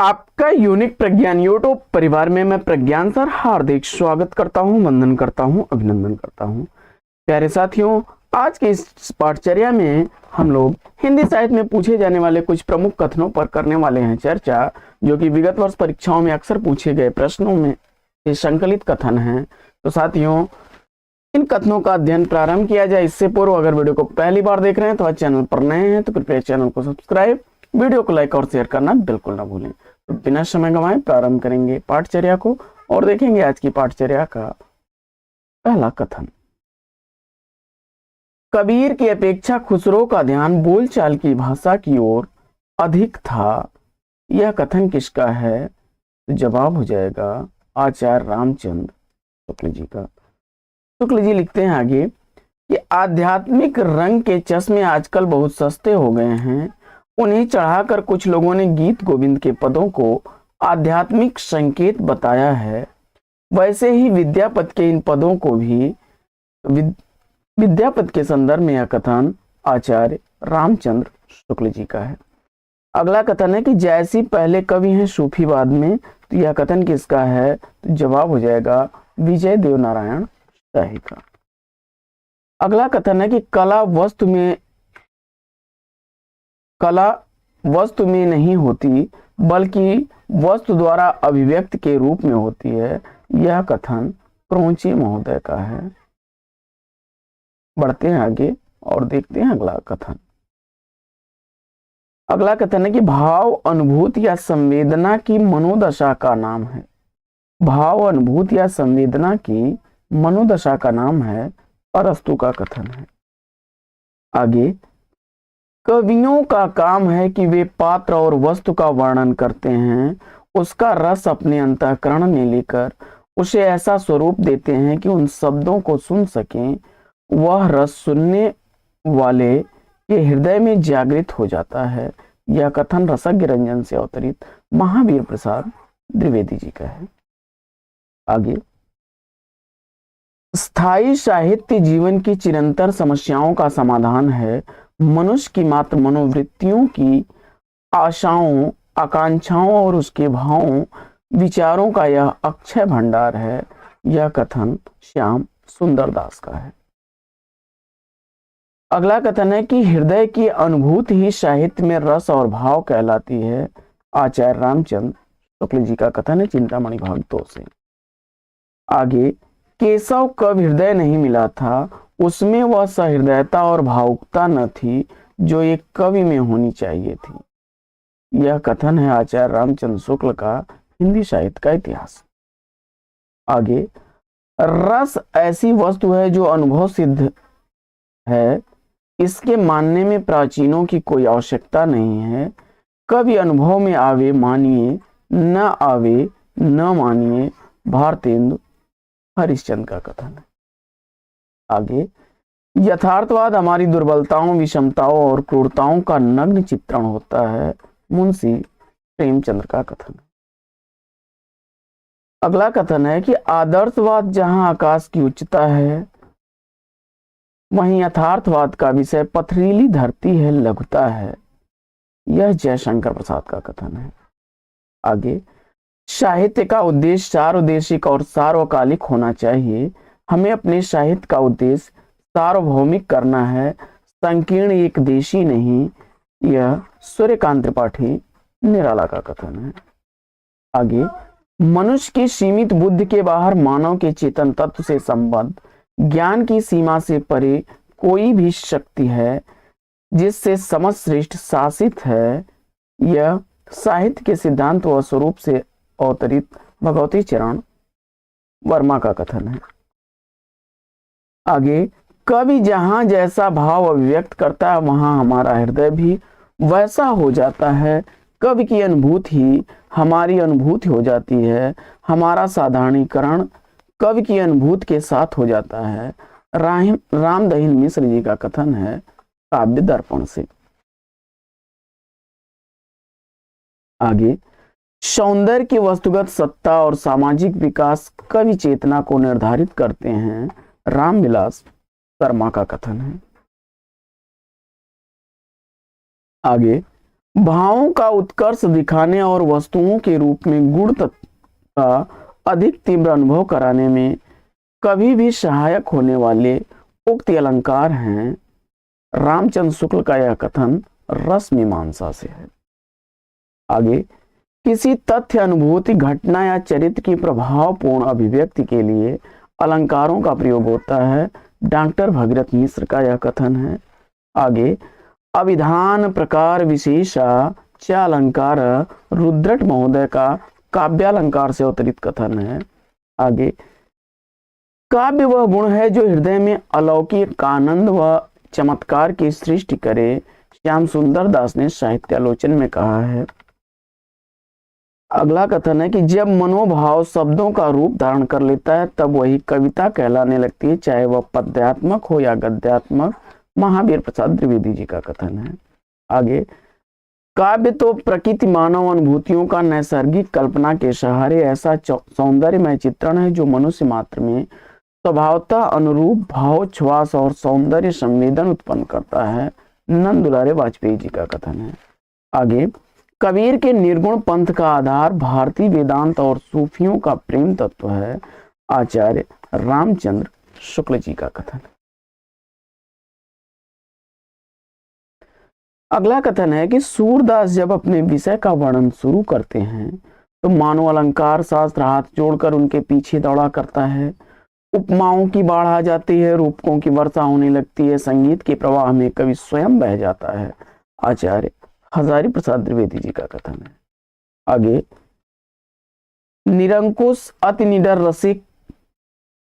आपका यूनिक प्रज्ञान यूट्यूब परिवार में मैं प्रज्ञान सर हार्दिक स्वागत करता हूं, वंदन करता हूं, अभिनंदन करता हूं। प्यारे साथियों, आज के इस पाठचर्या में हम लोग हिंदी साहित्य में पूछे जाने वाले कुछ प्रमुख कथनों पर करने वाले हैं चर्चा, जो कि विगत वर्ष परीक्षाओं में अक्सर पूछे गए प्रश्नों में ये संकलित कथन हैं। तो साथियों, इन कथनों का अध्ययन प्रारंभ किया जाए इससे पूर्व अगर वीडियो को पहली बार देख रहे हैं तो आज चैनल पर नए हैं तो कृपया चैनल को सब्सक्राइब, वीडियो को लाइक और शेयर करना बिल्कुल ना भूलें। तो बिना समय गंवाए प्रारंभ करेंगे पाठचर्या को और देखेंगे आज की पाठचर्या का पहला कथन। कबीर की अपेक्षा खुसरो का ध्यान बोलचाल की भाषा की ओर अधिक था। यह कथन किसका है? तो जवाब हो जाएगा आचार्य रामचंद्र शुक्ल जी का। शुक्ल जी लिखते हैं आगे कि आध्यात्मिक रंग के चश्मे आजकल बहुत सस्ते हो गए हैं। उन्हें चढ़ाकर कुछ लोगों ने गीत गोविंद के पदों को आध्यात्मिक संकेत बताया है। वैसे ही विद्यापति के इन पदों को भी विद्यापति के संदर्भ में यह कथन आचार्य रामचंद्र शुक्ल जी का है। अगला कथन है कि जैसी पहले कवि हैं सूफीवाद में, तो यह कथन किसका है? तो जवाब हो जाएगा विजय देव नारायण शाही का। अगला कथन है कि कला वस्तु में नहीं होती बल्कि वस्तु द्वारा अभिव्यक्त के रूप में होती है। यह कथन क्रोंची महोदय का है। बढ़ते हैं आगे और देखते हैं अगला कथन। अगला कथन है कि भाव अनुभूति या संवेदना की मनोदशा का नाम है। भाव अनुभूति या संवेदना की मनोदशा का नाम है अरस्तु का कथन है। आगे, कवियों का काम है कि वे पात्र और वस्तु का वर्णन करते हैं, उसका रस अपने अंतःकरण में लेकर उसे ऐसा स्वरूप देते हैं कि उन शब्दों को सुन सकें। वह रस सुनने वाले के हृदय में जागृत हो जाता है। यह कथन रसज्ञ रंजन से अवतरित महावीर प्रसाद द्विवेदी जी का है। आगे, स्थायी साहित्य जीवन की चिरंतर समस्याओं का समाधान है। मनुष्य की मात्र मनोवृत्तियों की आशाओं, आकांक्षाओं और उसके भावों, विचारों का यह अक्षय भंडार है। यह कथन श्याम सुंदर दास का है। अगला कथन है कि हृदय की अनुभूति ही साहित्य में रस और भाव कहलाती है। आचार्य रामचंद्र शुक्ल जी का कथन है चिंतामणि भाग 2 से। आगे, केशव कब हृदय नहीं मिला था, उसमें वह सहृदयता और भावुकता न थी जो एक कवि में होनी चाहिए थी। यह कथन है आचार्य रामचंद्र शुक्ल का हिंदी साहित्य का इतिहास। आगे, रस ऐसी वस्तु है जो अनुभव सिद्ध है, इसके मानने में प्राचीनों की कोई आवश्यकता नहीं है। कभी अनुभव में आवे मानिए, न आवे न मानिए। भारतेंदु हरिश्चंद्र का कथन है। आगे, यथार्थवाद हमारी दुर्बलताओं, विषमताओं और क्रूरताओं का नग्न चित्रण होता है। मुंशी प्रेमचंद्र का कथन है। अगला कथन है कि आदर्शवाद जहां आकाश की उच्चता है, वहीं यथार्थवाद का विषय पथरीली धरती है, लघुता है। यह जयशंकर प्रसाद का कथन है। आगे, साहित्य का उद्देश्य सार्वदेशिक और सार्वकालिक होना चाहिए। हमें अपने साहित्य का उद्देश्य सार्वभौमिक करना है, संकीर्ण एक देशी नहीं। यह सूर्यकांत त्रिपाठी निराला का कथन है। आगे, मनुष्य की सीमित बुद्धि के बाहर मानव के चेतन तत्व से संबद्ध ज्ञान की सीमा से परे कोई भी शक्ति है जिससे समस्त श्रेष्ठ शासित है। यह साहित्य के सिद्धांत व स्वरूप से अवतरित भगवती चरण वर्मा का कथन है। आगे, कवि जहां जैसा भाव अभिव्यक्त करता है वहां हमारा हृदय भी वैसा हो जाता है। कवि की अनुभूति ही हमारी अनुभूति हो जाती है। हमारा साधारणीकरण कवि की अनुभूति के साथ हो जाता है। रामदहिन मिश्र जी का कथन है काव्य दर्पण से। आगे, सौंदर्य की वस्तुगत सत्ता और सामाजिक विकास कवि चेतना को निर्धारित करते हैं। रामविलास शर्मा का कथन है। आगे, भावों का उत्कर्ष दिखाने और वस्तुओं के रूप में गुण का अधिक तीव्र अनुभव कराने में कभी भी सहायक होने वाले उक्त अलंकार हैं। रामचंद्र शुक्ल का यह कथन रस मीमांसा से है। आगे, किसी तथ्य, अनुभूति, घटना या चरित्र की प्रभावपूर्ण अभिव्यक्ति के लिए अलंकारों का प्रयोग होता है। डॉक्टर भगीरथ मिश्र का यह कथन है। आगे, अभिधान प्रकार विशेषा च अलंकार रुद्रट महोदय का काव्यालंकार से अवतरित कथन है। आगे, काव्य वह गुण है जो हृदय में अलौकिक आनंद व चमत्कार की सृष्टि करे। श्याम सुंदर दास ने साहित्यालोचन में कहा है। अगला कथन है कि जब मनोभाव शब्दों का रूप धारण कर लेता है तब वही कविता कहलाने लगती है, चाहे वह पद्यात्मक हो या गद्यात्मक। महावीर प्रसाद द्विवेदी जी का कथन है। आगे, काव्य तो प्रकृति मानव अनुभूतियों का नैसर्गिक कल्पना के सहारे ऐसा सौंदर्यमय चित्रण है जो मनुष्य मात्र में स्वभावतः अनुरूप भाव, श्वास और सौंदर्य संवेदन उत्पन्न करता है। नंद दुलारे वाजपेयी जी का कथन है। आगे, कबीर के निर्गुण पंथ का आधार भारतीय वेदांत और सूफियों का प्रेम तत्व है। आचार्य रामचंद्र शुक्ल जी का कथन। अगला कथन है कि सूरदास जब अपने विषय का वर्णन शुरू करते हैं तो मानो अलंकार शास्त्र हाथ जोड़कर उनके पीछे दौड़ा करता है। उपमाओं की बाढ़ आ जाती है, रूपकों की वर्षा होने लगती है, संगीत के प्रवाह में कवि स्वयं बह जाता है। आचार्य हजारी प्रसाद द्विवेदी जी का कथन है। आगे, निरंकुश अति निडर रसिक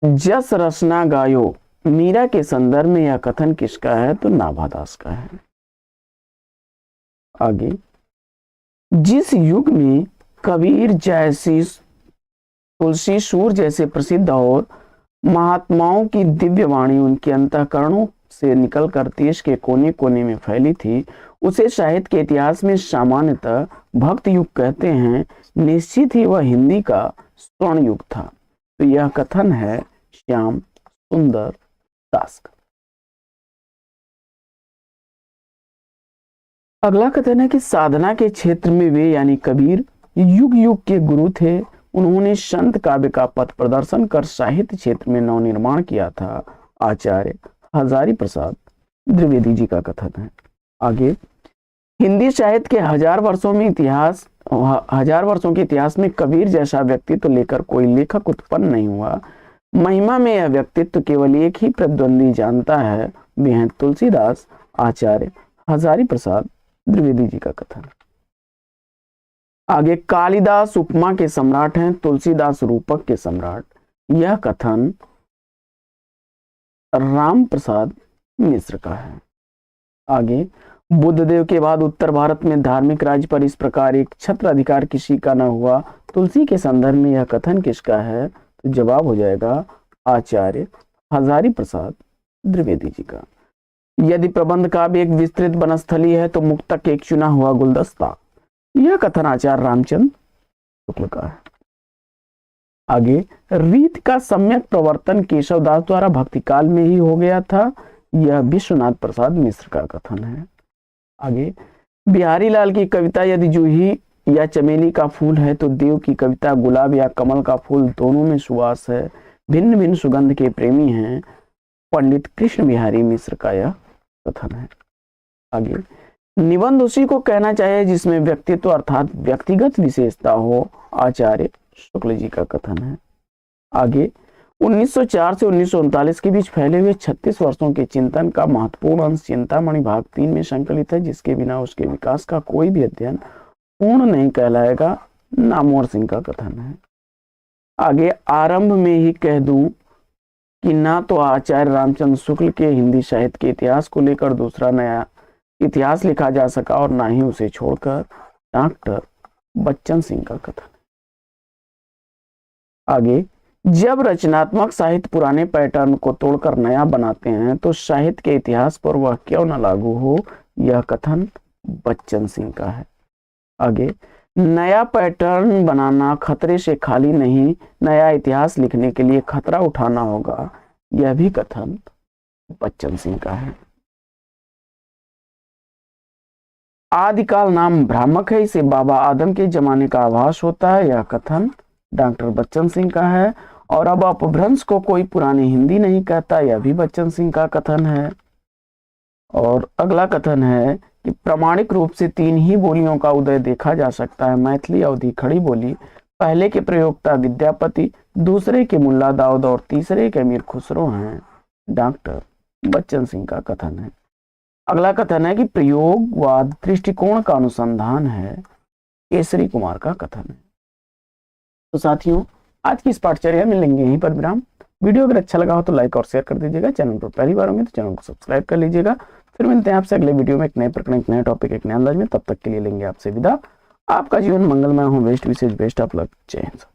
जस रसना गायो, मीरा के संदर्भ में यह कथन किसका है? तो नाभादास का है। आगे, जिस युग में कबीर जैसी, तुलसी, सूर जैसे प्रसिद्ध और महात्माओं की दिव्य वाणी उनके अंतःकरणों से निकलकर देश के कोने कोने में फैली थी, उसे साहित्य के इतिहास में सामान्यतः भक्त युग कहते हैं। निश्चित ही वह हिंदी का स्वर्ण युग था। तो यह कथन है श्याम सुंदर दास का। अगला कथन है कि साधना के क्षेत्र में वे यानी कबीर युग युग के गुरु थे। उन्होंने संत काव्य का पथ प्रदर्शन कर साहित्य क्षेत्र में नवनिर्माण किया था। आचार्य हजारी प्रसाद द्विवेदी जी का कथन है। आगे, हिंदी साहित्य के हजार वर्षों के इतिहास में कबीर जैसा व्यक्तित्व लेकर कोई लेखक उत्पन्न नहीं हुआ। महिमा में यह व्यक्तित्व केवल एक ही प्रतिद्वंदी जानता है, वे हैं तुलसीदास। आचार्य हजारी प्रसाद द्विवेदी जी का कथन। आगे, कालिदास उपमा के सम्राट हैं, तुलसीदास रूपक के सम्राट। यह कथन राम प्रसाद मिश्र का है। आगे, बुद्धदेव के बाद उत्तर भारत में धार्मिक राज्य पर इस प्रकार एक छत्र अधिकार किसी का न हुआ। तुलसी के संदर्भ में यह कथन किसका है? तो जवाब हो जाएगा आचार्य हजारी प्रसाद द्विवेदी जी का। यदि प्रबंध काव्य एक विस्तृत वनस्थली है तो मुक्तक एक चुना हुआ गुलदस्ता। यह कथन आचार्य रामचंद्र शुक्ल का है। आगे, रीत का सम्यक प्रवर्तन केशवदास द्वारा भक्ति काल में ही हो गया था। यह विश्वनाथ प्रसाद मिश्र का कथन है। आगे, बिहारी लाल की कविता यदि जूही या चमेली का फूल है तो देव की कविता गुलाब या कमल का फूल, दोनों में सुवास है, भिन्न भिन्न सुगंध के प्रेमी हैं। पंडित कृष्ण बिहारी मिश्र का यह कथन है। आगे, निबंध उसी को कहना चाहिए जिसमें व्यक्तित्व अर्थात व्यक्तिगत विशेषता हो। आचार्य शुक्ल जी का कथन है। आगे, 1904 से 1939 के बीच फैले हुए 36 वर्षों के चिंतन का महत्वपूर्ण अंश चिंतामणि भाग 3 में संकलित है, जिसके बिना उसके विकास का कोई भी अध्ययन पूर्ण नहीं कहलाएगा। नामवर सिंह का कथन है। आगे, आरंभ में ही कह दूं कि ना तो आचार्य रामचंद्र शुक्ल के हिंदी साहित्य के इतिहास को लेकर दूसरा नया इतिहास लिखा जा सका और ना ही उसे छोड़कर डॉक्टर बच्चन सिंह का कथन। आगे, जब रचनात्मक साहित्य पुराने पैटर्न को तोड़कर नया बनाते हैं तो साहित्य के इतिहास पर वह क्यों न लागू हो। यह कथन बच्चन सिंह का है। आगे, नया पैटर्न बनाना खतरे से खाली नहीं, नया इतिहास लिखने के लिए खतरा उठाना होगा। यह भी कथन बच्चन सिंह का है। आदिकाल नाम भ्रामक है, इसे बाबा आदम के जमाने का आभास होता है। यह कथन डॉक्टर बच्चन सिंह का है। और अब अपभ्रंश को कोई पुरानी हिंदी नहीं कहता, यह भी बच्चन सिंह का कथन है। और अगला कथन है कि प्रामाणिक रूप से 3 ही बोलियों का उदय देखा जा सकता है, मैथिली, अवधी, खड़ी बोली। पहले के प्रयोक्ता विद्यापति, दूसरे के मुल्ला दाऊद और तीसरे के अमीर खुसरो हैं। डॉक्टर बच्चन सिंह का कथन है। अगला कथन है कि प्रयोगवाद दृष्टिकोण का अनुसंधान है, केसरी कुमार का कथन है। तो साथियों, आज की इस पाठचर्या में लेंगे यहीं पर विराम। वीडियो अगर अच्छा लगा हो तो लाइक और शेयर कर दीजिएगा। चैनल पर पहली बार होंगे तो चैनल को सब्सक्राइब कर लीजिएगा। फिर मिलते हैं आपसे अगले वीडियो में एक नए प्रकरण, एक नए टॉपिक, एक नए अंदाज में। तब तक के लिए लेंगे आपसे विदा। आपका जीवन मंगलमय हो। बेस्ट विशेष बेस्ट ऑफ लक। जय हिंद।